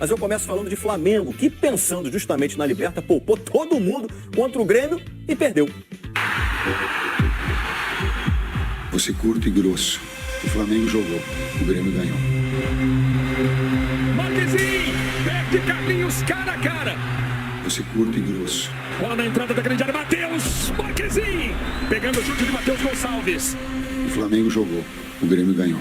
Mas eu começo falando de Flamengo, que pensando justamente na Liberta, poupou todo mundo contra o Grêmio e perdeu. Vou ser curto e grosso. O Flamengo jogou, o Grêmio ganhou. Marquezinho, perde Carlinhos cara a cara. Vou ser curto e grosso. Bola na entrada da grande área, Matheus Marquezinho, pegando o chute de Matheus Gonçalves. O Flamengo jogou, o Grêmio ganhou.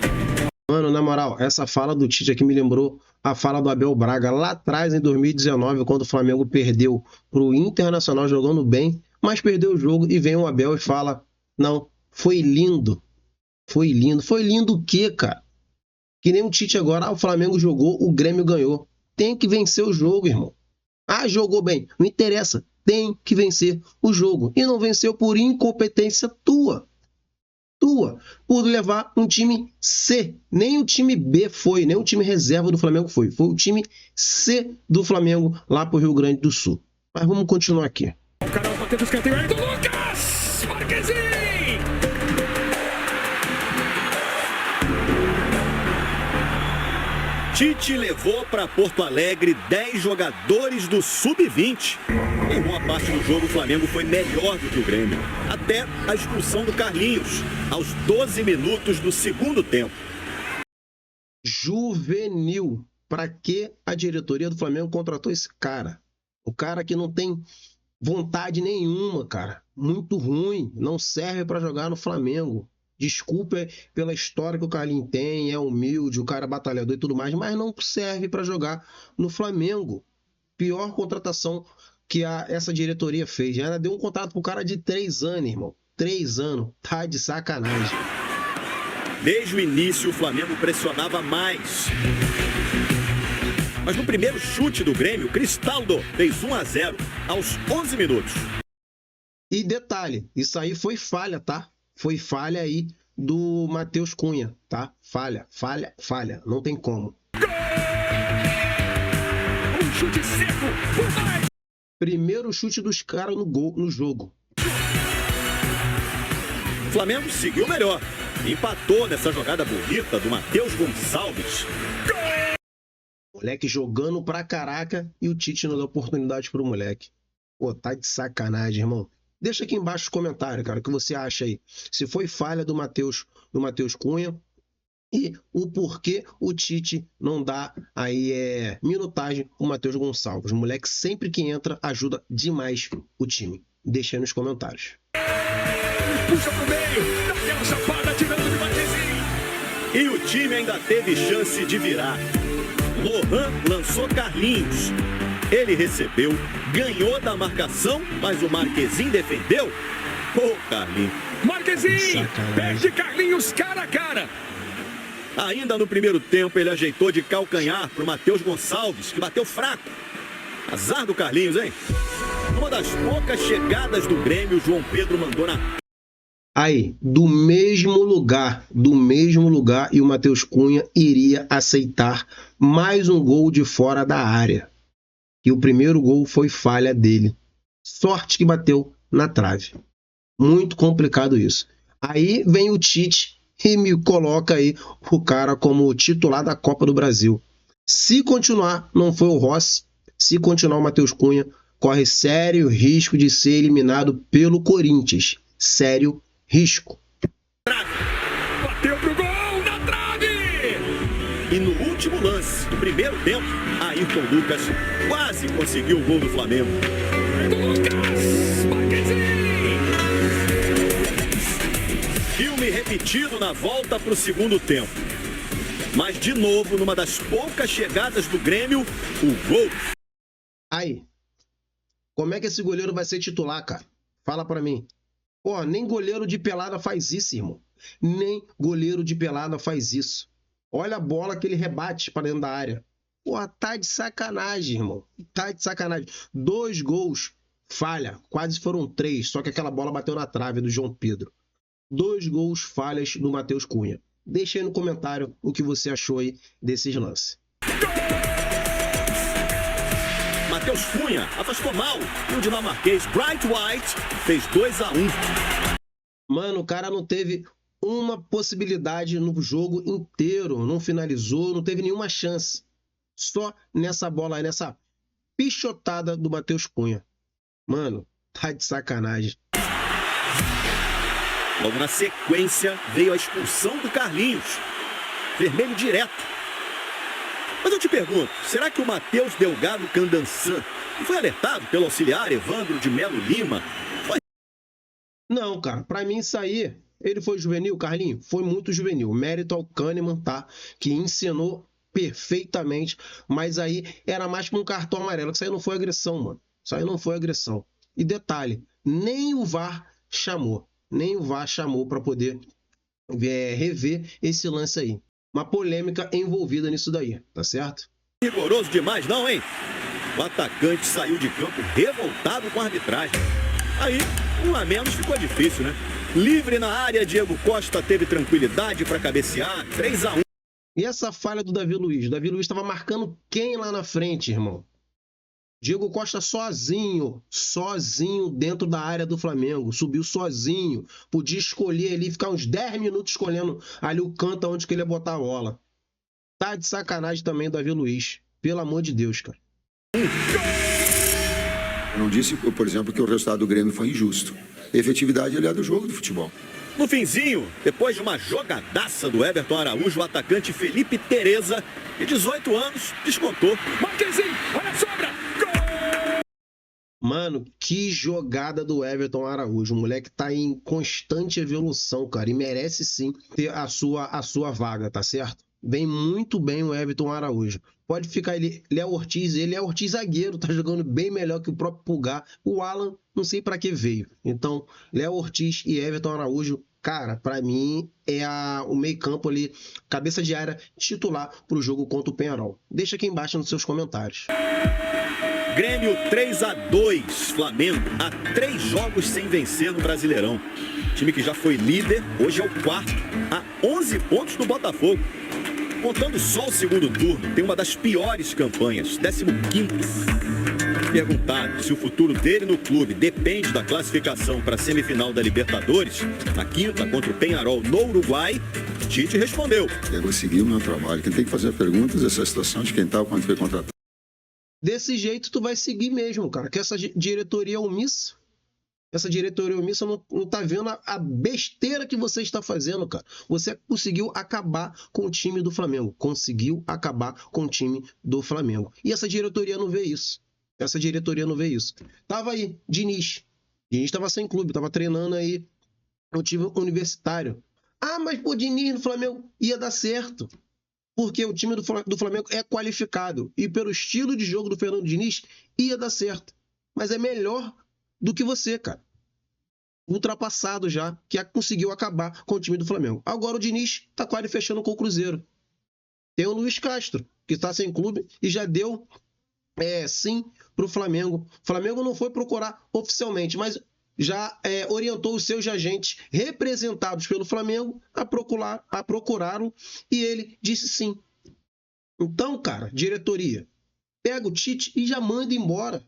Mano, na moral, essa fala do Tite aqui me lembrou a fala do Abel Braga lá atrás, em 2019, quando o Flamengo perdeu pro Internacional jogando bem, mas perdeu o jogo e vem o Abel e fala, não, foi lindo. Foi lindo. Foi lindo o quê, cara? Que nem o Tite agora, o Flamengo jogou, o Grêmio ganhou. Tem que vencer o jogo, irmão. Ah, jogou bem. Não interessa. Tem que vencer o jogo. E não venceu por incompetência tua. Por levar um time C. Nem o time B foi, nem o time reserva do Flamengo foi. Foi o time C do Flamengo lá pro Rio Grande do Sul. Mas vamos continuar aqui. O canal bateu do escanteio aí do Lucas Marquezinho. Tite levou para Porto Alegre 10 jogadores do Sub-20. Em boa parte do jogo, o Flamengo foi melhor do que o Grêmio. Até a expulsão do Carlinhos, aos 12 minutos do segundo tempo. Juvenil. Para que a diretoria do Flamengo contratou esse cara? O cara que não tem vontade nenhuma, cara. Muito ruim. Não serve para jogar no Flamengo. Desculpa pela história que o Carlinhos tem, é humilde, o cara é batalhador e tudo mais, mas não serve para jogar no Flamengo. Pior contratação que essa diretoria fez. Já deu um contrato pro cara de 3 anos, irmão. 3 anos. Tá de sacanagem. Desde o início, o Flamengo pressionava mais. Mas no primeiro chute do Grêmio, Cristaldo fez 1-0 aos 11 minutos. E detalhe, isso aí foi falha, tá? Foi falha aí do Matheus Cunha, tá? Falha. Não tem como. Um chute seco, por mais. Primeiro chute dos caras no jogo. O Flamengo seguiu melhor. Empatou nessa jogada bonita do Matheus Gonçalves. Moleque jogando pra caraca e o Tite não dá oportunidade pro moleque. Pô, tá de sacanagem, irmão. Deixa aqui embaixo os comentários, cara, o que você acha aí. Se foi falha do Matheus Cunha e o porquê o Tite não dá aí minutagem pro Matheus Gonçalves. O moleque sempre que entra ajuda demais o time. Deixa aí nos comentários. Puxa pro meio, dá aquela chapada tirando de Marquezinho. E o time ainda teve chance de virar. Lohan lançou Carlinhos. Ele recebeu, ganhou da marcação, mas o Marquezinho defendeu. Carlinhos. Marquezinho, perde Carlinhos cara a cara. Ainda no primeiro tempo, ele ajeitou de calcanhar para o Matheus Gonçalves, que bateu fraco. Azar do Carlinhos, hein? Uma das poucas chegadas do Grêmio, o João Pedro mandou na... Aí, do mesmo lugar, e o Matheus Cunha iria aceitar mais um gol de fora da área. E o primeiro gol foi falha dele. Sorte que bateu na trave. Muito complicado isso. Aí vem o Tite e me coloca aí o cara como titular da Copa do Brasil. Se continuar, não foi o Rossi, se continuar o Matheus Cunha, corre sério risco de ser eliminado pelo Corinthians. Sério risco. Bateu pro gol na trave! E no último lance do primeiro tempo, Ayrton Lucas quase conseguiu o gol do Flamengo. Lucas Marquezinho! Filme repetido na volta para o segundo tempo. Mas de novo, numa das poucas chegadas do Grêmio, o gol. Aí, como é que esse goleiro vai ser titular, cara? Fala pra mim. Pô, nem goleiro de pelada faz isso, irmão. Nem goleiro de pelada faz isso. Olha a bola que ele rebate para dentro da área. Pô, tá de sacanagem, irmão. Tá de sacanagem. 2 gols, falha. Quase foram 3, só que aquela bola bateu na trave do João Pedro. 2 gols, falhas do Matheus Cunha. Deixa aí no comentário o que você achou aí desses lances. Matheus Cunha afastou mal e o dinamarquês Bright White fez 2-1. Mano, o cara não teve uma possibilidade no jogo inteiro. Não finalizou, não teve nenhuma chance. só nessa bola aí, nessa pichotada do Matheus Cunha. Mano, tá de sacanagem. Logo na sequência, veio a expulsão do Carlinhos. Vermelho direto. Mas eu te pergunto, será que o Matheus Delgado Candançan foi alertado pelo auxiliar Evandro de Melo Lima? Não, cara, pra mim isso aí, ele foi juvenil, Carlinhos? Foi muito juvenil. Mérito ao Kahneman, tá? Que ensinou perfeitamente, mas aí era mais pra um cartão amarelo, que isso aí não foi agressão, mano. Isso aí não foi agressão. E detalhe, nem o VAR chamou. Nem o VAR chamou pra poder rever esse lance aí. Uma polêmica envolvida nisso daí, tá certo? Rigoroso demais não, hein? O atacante saiu de campo revoltado com a arbitragem. Aí, um a menos ficou difícil, né? Livre na área, Diego Costa teve tranquilidade para cabecear, 3-1. E essa falha do Davi Luiz? O Davi Luiz estava marcando quem lá na frente, irmão? Diego Costa sozinho dentro da área do Flamengo, subiu sozinho, podia escolher ali, ficar uns 10 minutos escolhendo ali o canto onde que ele ia botar a bola. Tá de sacanagem também o Davi Luiz, pelo amor de Deus, cara. Eu não disse, por exemplo, que o resultado do Grêmio foi injusto. Efetividade, aliás, do jogo do futebol. No finzinho, depois de uma jogadaça do Everton Araújo, o atacante Felipe Tereza, de 18 anos, descontou. Marquezinho, olha a sobra! Mano, que jogada do Everton Araújo. O moleque tá em constante evolução, cara. E merece sim ter a sua vaga, tá certo? Vem muito bem o Everton Araújo. Pode ficar ele é Ortiz zagueiro, tá jogando bem melhor que o próprio Pulgar. O Alan, não sei pra que veio. Então, Léo Ortiz e Everton Araújo, cara, pra mim é o meio-campo ali, cabeça de área titular pro jogo contra o Peñarol. Deixa aqui embaixo nos seus comentários. Grêmio 3-2, Flamengo há 3 jogos sem vencer no Brasileirão. Time que já foi líder, hoje é o quarto, a 11 pontos do Botafogo. Contando só o segundo turno, tem uma das piores campanhas, 15º. Perguntado se o futuro dele no clube depende da classificação para a semifinal da Libertadores, na quinta contra o Peñarol no Uruguai, Tite respondeu. Eu vou seguir o meu trabalho. Quem tem que fazer perguntas dessa situação de quem está ou quando foi contratado. Desse jeito tu vai seguir mesmo, cara, que essa diretoria omissa. Essa diretoria omissa não tá vendo a besteira que você está fazendo, cara. Você conseguiu acabar com o time do Flamengo. Conseguiu acabar com o time do Flamengo. E essa diretoria não vê isso. Essa diretoria não vê isso. Tava aí, Diniz. Diniz tava sem clube, tava treinando aí no time universitário. Ah, mas pô, Diniz no Flamengo ia dar certo. Porque o time do Flamengo é qualificado. E pelo estilo de jogo do Fernando Diniz, ia dar certo. Mas é melhor do que você, cara. Ultrapassado já, que conseguiu acabar com o time do Flamengo. Agora o Diniz tá quase fechando com o Cruzeiro. Tem o Luiz Castro, que está sem clube e já deu sim pro Flamengo. O Flamengo não foi procurar oficialmente, mas já orientou os seus agentes representados pelo Flamengo a procurá-lo e ele disse sim. Então, cara, diretoria, pega o Tite e já manda embora.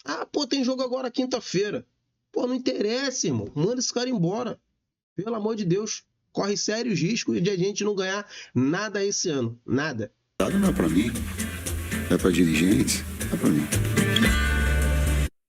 Ah, pô, tem jogo agora quinta-feira. Pô, não interessa, irmão. Manda esse cara embora. Pelo amor de Deus. Corre sérios riscos de a gente não ganhar nada esse ano. Nada. Não é para mim. É para dirigentes. É para mim.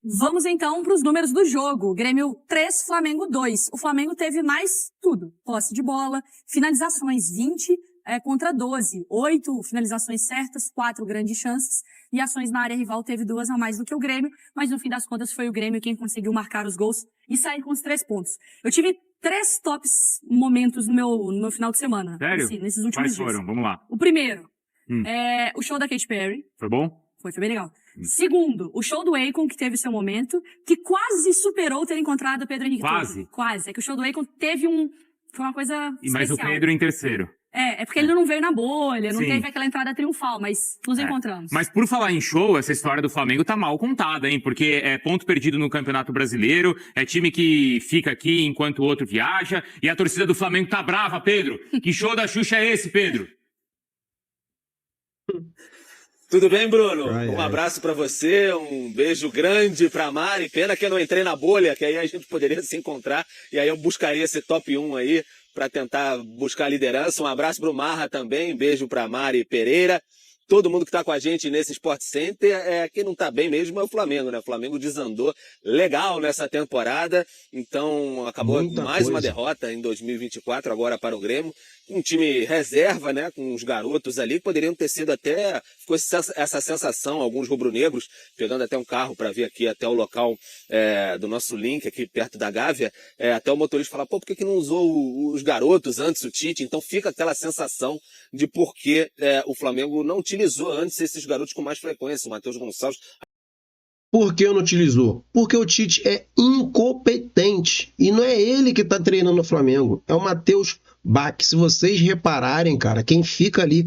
Vamos então para os números do jogo. Grêmio 3, Flamengo 2. O Flamengo teve mais tudo. Posse de bola, finalizações 20 contra 12. 8 finalizações certas, 4 grandes chances. E ações na área rival teve 2 a mais do que o Grêmio, mas no fim das contas foi o Grêmio quem conseguiu marcar os gols e sair com os 3 pontos. Eu tive 3 tops momentos no meu final de semana. Sério? Assim, nesses últimos dias. Quais foram? Vamos lá. O primeiro, o show da Katy Perry. Foi bom? Foi bem legal. Segundo, o show do Akon, que teve seu momento, que quase superou ter encontrado o Pedro Henrique. Quase? Quase. É que o show do Akon foi uma coisa Mas especial. o Pedro em terceiro. É porque ele não veio na bolha, não Sim. teve aquela entrada triunfal, mas nos encontramos. Mas por falar em show, essa história do Flamengo tá mal contada, hein? Porque é ponto perdido no Campeonato Brasileiro, é time que fica aqui enquanto o outro viaja, e a torcida do Flamengo tá brava, Pedro. Que show da Xuxa é esse, Pedro? Tudo bem, Bruno? Um abraço pra você, um beijo grande pra Mari. Pena que eu não entrei na bolha, que aí a gente poderia se encontrar, e aí eu buscaria esse top 1 aí, pra tentar buscar a liderança. Um abraço pro Marra também, beijo pra Mari Pereira. todo mundo que está com a gente nesse Sport Center, quem não está bem mesmo é o Flamengo, né? O Flamengo desandou legal nessa temporada, então acabou mais uma derrota em 2024 agora para o Grêmio. Um time reserva, né, com os garotos ali, que poderiam ter sido até, ficou essa sensação, alguns rubro-negros, pegando até um carro para vir aqui até o local do nosso link, aqui perto da Gávea, até o motorista falar, pô, por que não usou os garotos antes, o Tite? Então fica aquela sensação de por que o Flamengo não utilizou antes esses garotos com mais frequência, o Matheus Gonçalves. Por que não utilizou? Porque o Tite é incompetente. E não é ele que está treinando o Flamengo. É o Matheus Bach. Se vocês repararem, cara, quem fica ali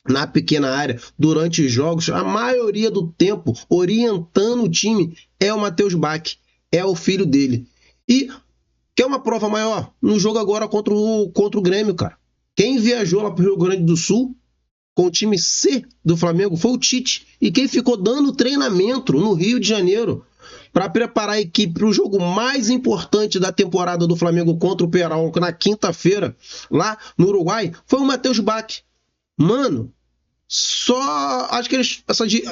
na pequena área durante os jogos, a maioria do tempo orientando o time é o Matheus Bach. É o filho dele. E quer uma prova maior? No jogo agora contra o Grêmio, cara. Quem viajou lá para o Rio Grande do Sul com o time C do Flamengo foi o Tite. E quem ficou dando treinamento no Rio de Janeiro para preparar a equipe para o jogo mais importante da temporada do Flamengo contra o Peral na quinta-feira, lá no Uruguai, foi o Matheus Bach. Mano, só acho que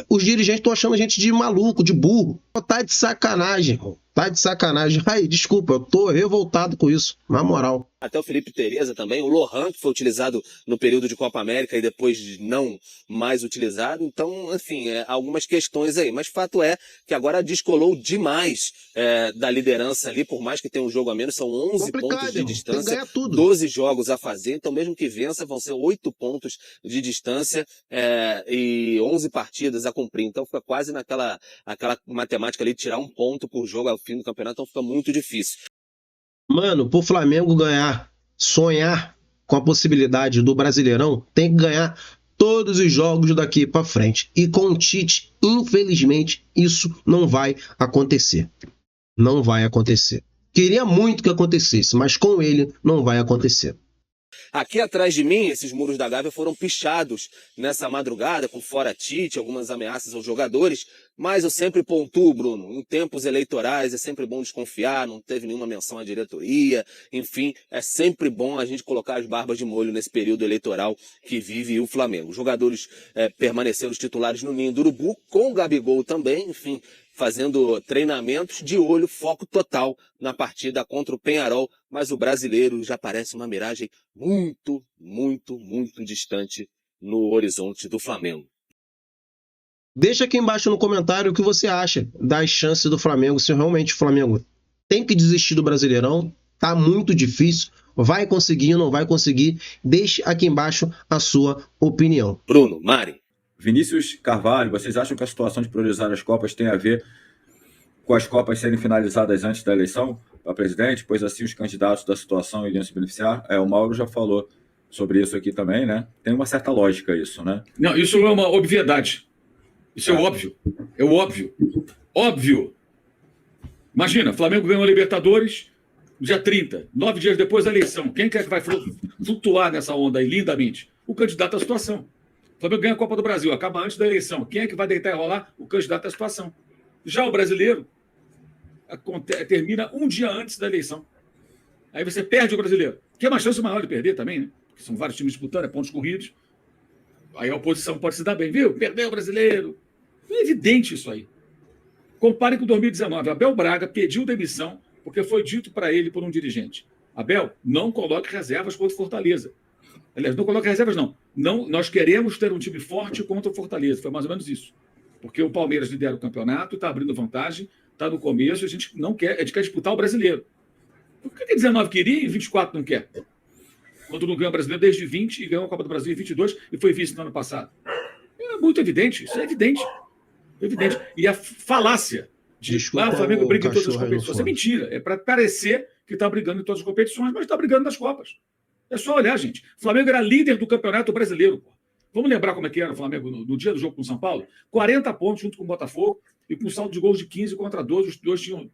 os dirigentes estão achando a gente de maluco, de burro. Tá de sacanagem, irmão. Tá de sacanagem. Ai, desculpa, eu tô revoltado com isso, na moral. Até o Felipe Tereza também, o Lohan, que foi utilizado no período de Copa América e depois não mais utilizado. Então, enfim, algumas questões aí. Mas fato é que agora descolou demais da liderança ali, por mais que tenha um jogo a menos, são 11 pontos de distância, 12 jogos a fazer. Então, mesmo que vença, vão ser 8 pontos de distância e 11 partidas a cumprir. Então, fica quase naquela matemática ali, tirar um ponto por jogo ao fim do campeonato, então fica muito difícil. Mano, pro Flamengo ganhar, sonhar com a possibilidade do Brasileirão, tem que ganhar todos os jogos daqui pra frente. E com o Tite, infelizmente, isso não vai acontecer. Não vai acontecer. Queria muito que acontecesse, mas com ele não vai acontecer. Aqui atrás de mim, esses muros da Gávea foram pichados nessa madrugada, com fora Tite, algumas ameaças aos jogadores, mas eu sempre pontuo, Bruno, em tempos eleitorais é sempre bom desconfiar, não teve nenhuma menção à diretoria, enfim, é sempre bom a gente colocar as barbas de molho nesse período eleitoral que vive o Flamengo. Os jogadores permaneceram os titulares no Ninho do Urubu, com o Gabigol também, enfim, fazendo treinamentos de olho, foco total na partida contra o Peñarol, mas o brasileiro já parece uma miragem muito, muito, muito distante no horizonte do Flamengo. Deixa aqui embaixo no comentário o que você acha das chances do Flamengo, se realmente o Flamengo tem que desistir do Brasileirão, tá muito difícil, vai conseguir ou não vai conseguir, deixe aqui embaixo a sua opinião. Bruno, Mari. Vinícius Carvalho, vocês acham que a situação de priorizar as Copas tem a ver com as Copas serem finalizadas antes da eleição para presidente, pois assim os candidatos da situação iriam se beneficiar? O Mauro já falou sobre isso aqui também, né? Tem uma certa lógica isso, né? Não, isso é uma obviedade. Isso é óbvio. É óbvio. Óbvio. Imagina, Flamengo ganhou a Libertadores dia 30, 9 dias depois da eleição. Quem quer que vai flutuar nessa onda aí lindamente? O candidato à situação. O Flamengo ganha a Copa do Brasil, acaba antes da eleição. Quem é que vai deitar e rolar? O candidato à situação. Já o brasileiro termina um dia antes da eleição. Aí você perde o brasileiro. Que é uma chance maior de perder também, né? Porque são vários times disputando, pontos corridos. Aí a oposição pode se dar bem, viu? Perdeu o brasileiro. É evidente isso aí. Compare com 2019. Abel Braga pediu demissão porque foi dito para ele por um dirigente. Abel, não coloque reservas contra o Fortaleza. Aliás, não coloque reservas, não. Nós queremos ter um time forte contra o Fortaleza. Foi mais ou menos isso. Porque o Palmeiras lidera o campeonato, está abrindo vantagem, está no começo, a gente quer disputar o brasileiro. Por que 19 queria e 24 não quer? Quando não ganha o brasileiro desde 20 e ganhou a Copa do Brasil em 22 e foi vice no ano passado. É muito evidente, isso é evidente. Evidente. E a falácia de o Flamengo briga em todas as competições. Isso é mentira. É para parecer que está brigando em todas as competições, mas está brigando nas Copas. É só olhar, gente. O Flamengo era líder do Campeonato Brasileiro. Pô. Vamos lembrar como é que era o Flamengo no dia do jogo com o São Paulo? 40 pontos junto com o Botafogo e com um saldo de gols de 15 contra 12. Os dois tinham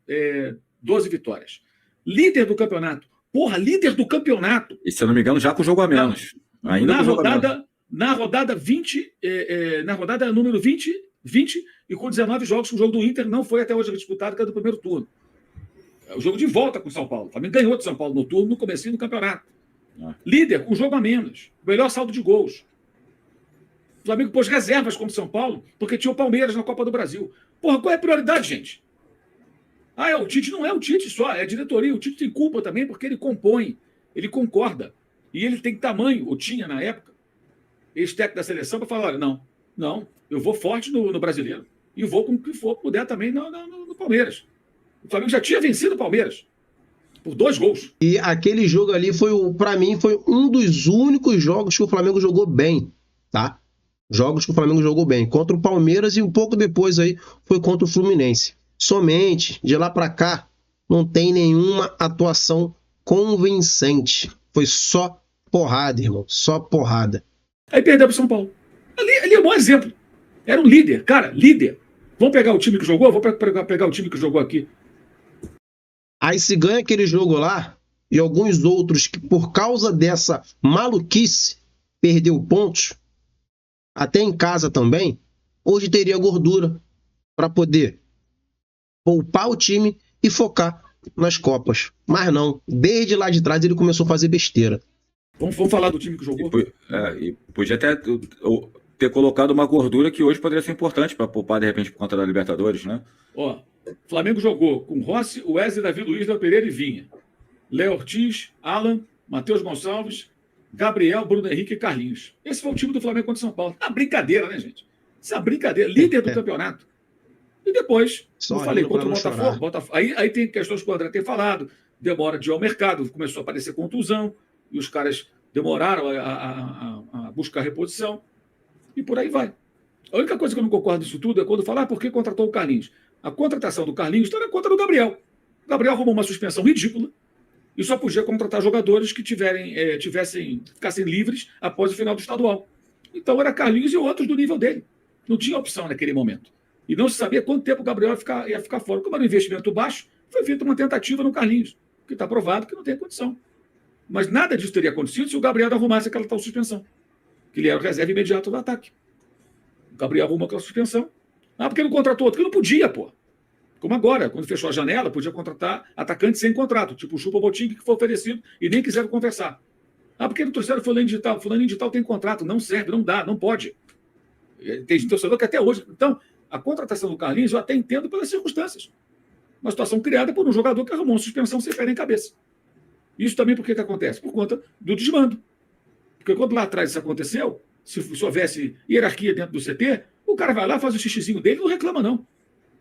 12 vitórias. Líder do campeonato. Porra, líder do campeonato. E se eu não me engano, já com o jogo a menos. Na rodada 20, na rodada número 20 e com 19 jogos, o jogo do Inter não foi até hoje disputado, que é do primeiro turno. É o jogo de volta com o São Paulo. O Flamengo ganhou do São Paulo no turno, no comecinho do campeonato. Líder, com jogo a menos. Melhor saldo de gols. O Flamengo pôs reservas contra o São Paulo porque tinha o Palmeiras na Copa do Brasil. Porra, qual é a prioridade, gente? Ah, o Tite não é o Tite só, é a diretoria. O Tite tem culpa também porque ele compõe, ele concorda. E ele tem tamanho, ou tinha na época, ex-técnico da seleção, para falar: olha, não, eu vou forte no brasileiro. E vou com o que for puder também no Palmeiras. O Flamengo já tinha vencido o Palmeiras por 2 gols. E aquele jogo ali para mim, foi um dos únicos jogos que o Flamengo jogou bem, tá? Jogos que o Flamengo jogou bem. Contra o Palmeiras e um pouco depois aí foi contra o Fluminense. Somente de lá para cá não tem nenhuma atuação convincente. Foi só porrada, irmão. Só porrada. Aí perdeu para o São Paulo. Ali é um bom exemplo. Era um líder, cara, líder. Vamos pegar o time que jogou? Vou pegar o time que jogou aqui. Aí se ganha aquele jogo lá e alguns outros que por causa dessa maluquice perdeu pontos, até em casa também, hoje teria gordura para poder poupar o time e focar nas Copas. Mas não, desde lá de trás ele começou a fazer besteira. Vamos falar do time que jogou? E podia até ter colocado uma gordura que hoje poderia ser importante para poupar, de repente, por conta da Libertadores, né? Ó, Flamengo jogou com Rossi, Wesley, Davi Luiz, Léo Pereira e Vinha. Léo Ortiz, Alan, Matheus Gonçalves, Gabriel, Bruno Henrique e Carlinhos. Esse foi o time do Flamengo contra o São Paulo. É uma brincadeira, né, gente? Isso é uma brincadeira. Líder do campeonato. E depois, eu falei, contra o Botafogo. Aí tem questões que o André tem falado. Demora de ir ao mercado, começou a aparecer contusão, e os caras demoraram a buscar reposição. E por aí vai. A única coisa que eu não concordo disso tudo é quando falar por que contratou o Carlinhos. A contratação do Carlinhos está na conta do Gabriel. O Gabriel arrumou uma suspensão ridícula e só podia contratar jogadores que ficassem livres após o final do estadual. Então era Carlinhos e outros do nível dele. Não tinha opção naquele momento. E não se sabia quanto tempo o Gabriel ia ficar fora. Como era um investimento baixo, foi feita uma tentativa no Carlinhos, que está provado que não tem condição. Mas nada disso teria acontecido se o Gabriel arrumasse aquela tal suspensão. Que ele era o reserva imediato do ataque. O Gabriel arrumou aquela suspensão. Ah, porque não contratou outro? Porque não podia, pô. Como agora, quando fechou a janela, podia contratar atacante sem contrato, tipo o Choupo-Moting, que foi oferecido e nem quiseram conversar. Ah, porque não trouxeram fulano de tal? Fulano de tal tem contrato, não serve, não dá, não pode. Tem torcedor que até hoje... Então, a contratação do Carlinhos eu até entendo pelas circunstâncias. Uma situação criada por um jogador que arrumou uma suspensão sem pé nem cabeça. Isso também por que acontece? Por conta do desmando. Porque quando lá atrás isso aconteceu, se houvesse hierarquia dentro do CT, o cara vai lá, faz o xixizinho dele e não reclama, não.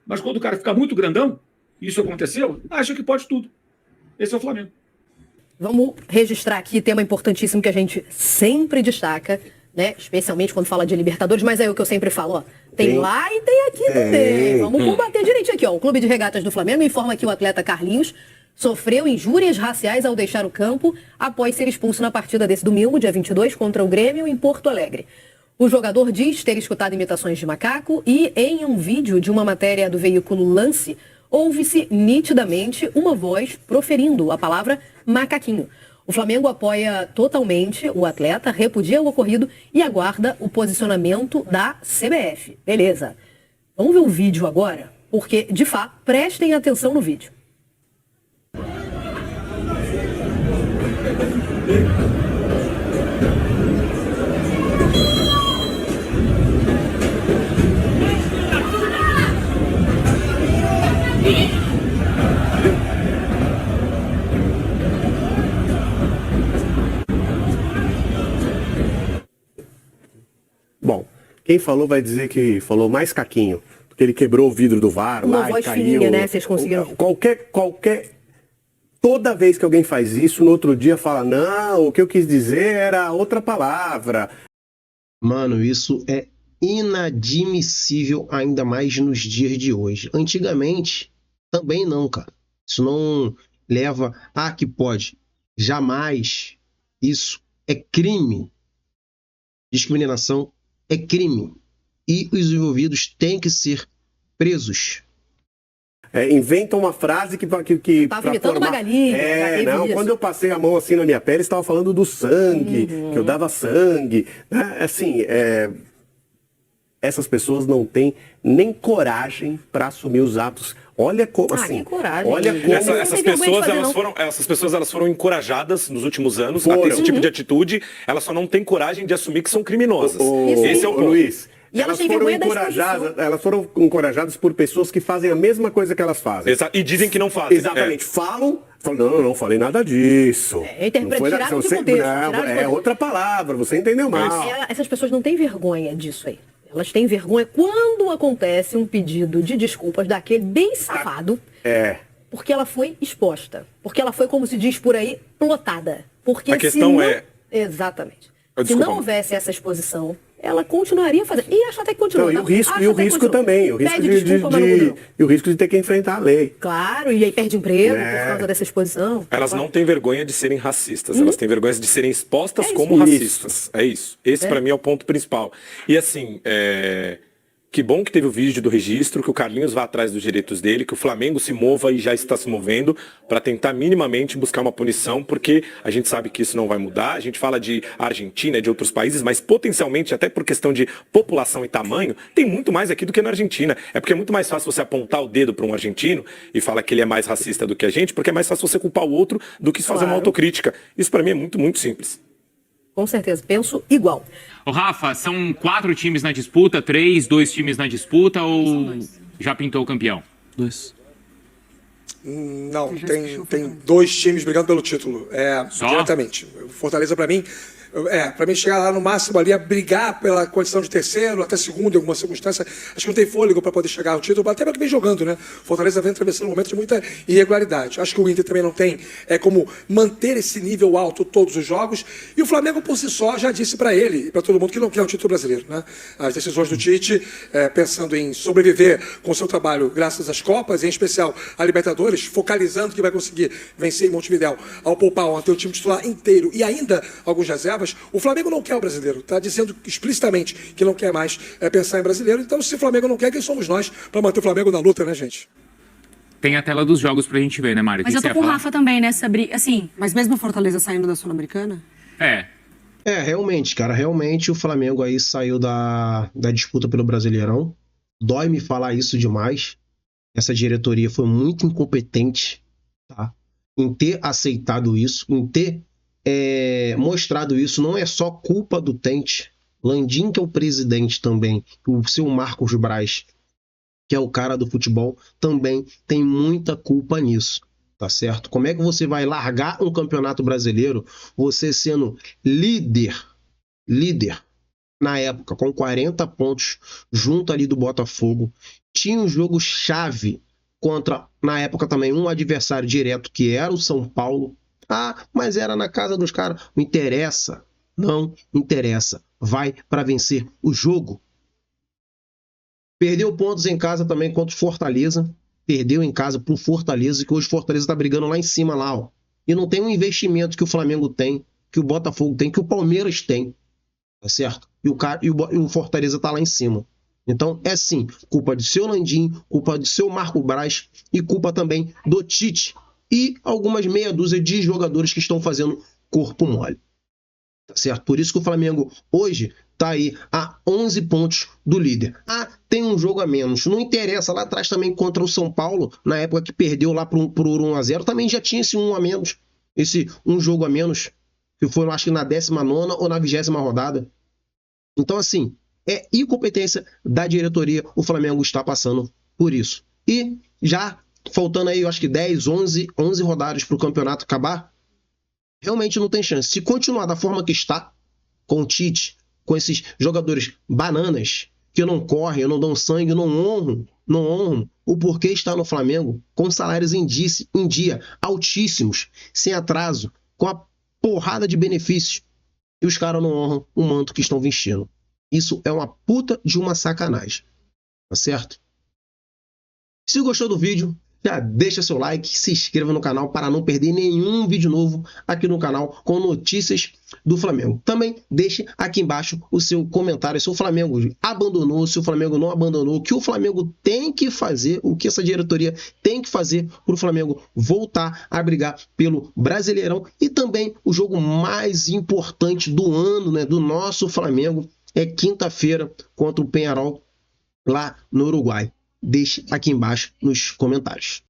Mas quando o cara fica muito grandão, e isso aconteceu, acha que pode tudo. Esse é o Flamengo. Vamos registrar aqui tema importantíssimo que a gente sempre destaca, né? Especialmente quando fala de Libertadores, mas é o que eu sempre falo, ó. Tem lá e tem aqui também. Vamos combater direitinho aqui, ó. O Clube de Regatas do Flamengo informa que o atleta Carlinhos sofreu injúrias raciais ao deixar o campo após ser expulso na partida desse domingo, dia 22, contra o Grêmio, em Porto Alegre. O jogador diz ter escutado imitações de macaco e, em um vídeo de uma matéria do veículo Lance, ouve-se nitidamente uma voz proferindo a palavra macaquinho. O Flamengo apoia totalmente o atleta, repudia o ocorrido e aguarda o posicionamento da CBF. Beleza. Vamos ver o vídeo agora, porque, de fato, prestem atenção no vídeo. Bom, quem falou vai dizer que falou mais caquinho, porque ele quebrou o vidro do VAR uma lá voz e caiu. fininha, né? Vocês conseguiram... Toda vez que alguém faz isso, no outro dia fala, não, o que eu quis dizer era outra palavra. Mano, isso é inadmissível, ainda mais nos dias de hoje. Antigamente, também não, cara. Isso não leva a que pode. Jamais. Isso é crime. Discriminação é crime. E os envolvidos têm que ser presos. Inventa uma frase que Tava imitando uma galinha. Não, quando eu passei a mão assim na minha pele, estava falando do sangue, que eu dava sangue. Assim, é essas pessoas não têm nem coragem para assumir os atos. Olha como assim. Coragem. Olha como essas pessoas elas foram encorajadas nos últimos anos a ter esse tipo de atitude. Elas só não têm coragem de assumir que são criminosas. Esse é o ponto. Luiz. E elas têm vergonha da exposição. Elas foram encorajadas por pessoas que fazem a mesma coisa que elas fazem. E dizem que não fazem. Exatamente. Falam, não falei nada disso. Tiraram de contexto. É outra palavra, você entendeu mal. Essas pessoas não têm vergonha disso aí. Elas têm vergonha quando acontece um pedido de desculpas daquele bem safado. Porque ela foi exposta. Porque ela foi, como se diz por aí, plotada. Porque a questão Exatamente. Se não houvesse essa exposição, ela continuaria fazendo. E acho até que continua. E o risco também. O risco de ter que enfrentar a lei. Claro, e aí perde emprego por causa dessa exposição. Elas não têm vergonha de serem racistas. Elas têm vergonha de serem expostas como racistas. É isso. Esse para mim é o ponto principal. E assim, que bom que teve o vídeo do registro, que o Carlinhos vá atrás dos direitos dele, que o Flamengo se mova e já está se movendo para tentar minimamente buscar uma punição, porque a gente sabe que isso não vai mudar. A gente fala de Argentina, de outros países, mas potencialmente, até por questão de população e tamanho, tem muito mais aqui do que na Argentina. É porque é muito mais fácil você apontar o dedo para um argentino e falar que ele é mais racista do que a gente, porque é mais fácil você culpar o outro do que fazer uma autocrítica. Isso para mim é muito, muito simples. Com certeza, penso igual. Ô Rafa, são 4 times na disputa, 2 times na disputa ou já pintou o campeão? 2. Não, tem 2 times brigando pelo título. Diretamente. Fortaleza, para mim, chegar lá no máximo ali a brigar pela condição de terceiro, até segundo em alguma circunstância, acho que não tem fôlego para poder chegar ao título, até porque vem jogando, né? Fortaleza vem atravessando um momento de muita irregularidade. Acho que o Inter também não tem como manter esse nível alto todos os jogos, e o Flamengo por si só já disse para ele e para todo mundo que não quer o título brasileiro, né? As decisões do Tite, pensando em sobreviver com o seu trabalho graças às Copas, em especial a Libertadores, focalizando que vai conseguir vencer em Montevidéu ao poupar ontem o time titular inteiro e ainda alguns reservas. O Flamengo não quer o brasileiro, está dizendo explicitamente que não quer mais pensar em brasileiro. Então, se o Flamengo não quer, quem somos nós para manter o Flamengo na luta, né, gente? Tem a tela dos jogos pra gente ver, né, Mário? Mas eu tô com o Rafa também nessa briga, assim... Mas mesmo o Fortaleza saindo da Sul-Americana? Realmente, cara, realmente o Flamengo aí saiu da disputa pelo Brasileirão. Dói-me falar isso demais. Essa diretoria foi muito incompetente, tá? Em ter aceitado isso, em ter mostrado isso. Não é só culpa do Tente. Landim, que é o presidente também, o seu Marcos Braz, que é o cara do futebol, também tem muita culpa nisso, tá certo? Como é que você vai largar um campeonato brasileiro, você sendo líder na época, com 40 pontos, junto ali do Botafogo, tinha um jogo chave contra, na época também, um adversário direto, que era o São Paulo. Mas era na casa dos caras. Não interessa. Não interessa. Vai para vencer o jogo. Perdeu pontos em casa também contra o Fortaleza. Perdeu em casa pro Fortaleza, que hoje o Fortaleza tá brigando lá em cima, lá, ó. E não tem um investimento que o Flamengo tem, que o Botafogo tem, que o Palmeiras tem. Tá certo? E o Fortaleza tá lá em cima. Então, é sim, culpa do seu Landim, culpa do seu Marco Braz e culpa também do Tite. E algumas meia dúzia de jogadores que estão fazendo corpo mole. Tá certo? Por isso que o Flamengo hoje tá aí a 11 pontos do líder. Tem um jogo a menos. Não interessa. Lá atrás também contra o São Paulo, na época que perdeu lá por 1-0, também já tinha esse 1 a menos. Esse um jogo a menos, que foi, acho que na 19ª ou na 20ª rodada. Então, assim, é incompetência da diretoria. O Flamengo está passando por isso. E já faltando aí, eu acho que 10, 11 rodadas para o campeonato acabar, realmente não tem chance. Se continuar da forma que está, com o Tite, com esses jogadores bananas, que não correm, não dão sangue, não honram o porquê está no Flamengo, com salários em dia, altíssimos, sem atraso, com a porrada de benefícios, e os caras não honram o manto que estão vestindo. Isso é uma puta de uma sacanagem. Tá certo? Se gostou do vídeo, já deixa seu like, se inscreva no canal para não perder nenhum vídeo novo aqui no canal com notícias do Flamengo. Também deixe aqui embaixo o seu comentário se o Flamengo abandonou, se o Flamengo não abandonou, o que o Flamengo tem que fazer, o que essa diretoria tem que fazer para o Flamengo voltar a brigar pelo Brasileirão e também o jogo mais importante do ano, né, do nosso Flamengo, é quinta-feira contra o Peñarol lá no Uruguai. Deixe aqui embaixo nos comentários.